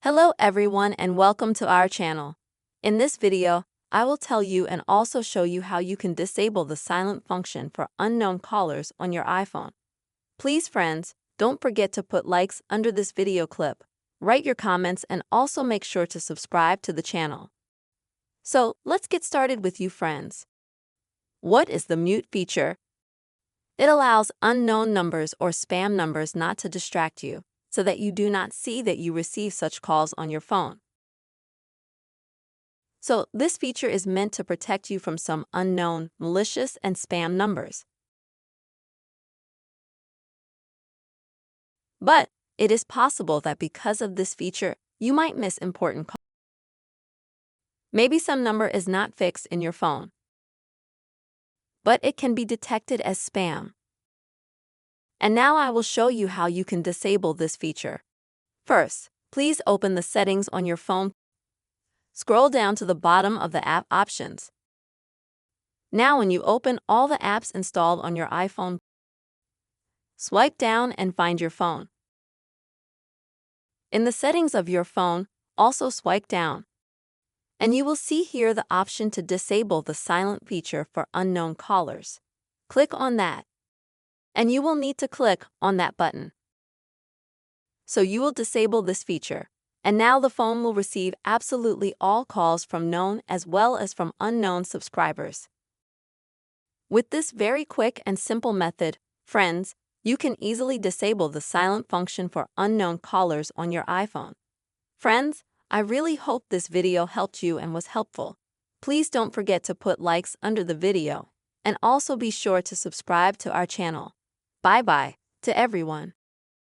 Hello everyone and welcome to our channel. In this video, I will tell you and also show you how you can disable the silent function for unknown callers on your iPhone. Please friends, don't forget to put likes under this video clip, write your comments and also make sure to subscribe to the channel. So let's get started with you friends. What is the mute feature? It allows unknown numbers or spam numbers not to distract you, so that you do not see that you receive such calls on your phone. So this feature is meant to protect you from some unknown, malicious, and spam numbers. But it is possible that because of this feature, you might miss important calls. Maybe some number is not fixed in your phone, but it can be detected as spam. And now I will show you how you can disable this feature. First, please open the settings on your phone. Scroll down to the bottom of the app options. Now when you open all the apps installed on your iPhone, swipe down and find your phone. In the settings of your phone, also swipe down. And you will see here the option to disable the silent feature for unknown callers. Click on that. And you will need to click on that button. So you will disable this feature. And now the phone will receive absolutely all calls from known as well as from unknown subscribers. With this very quick and simple method, friends, you can easily disable the silent function for unknown callers on your iPhone. Friends, I really hope this video helped you and was helpful. Please don't forget to put likes under the video, and also be sure to subscribe to our channel. Bye-bye to everyone.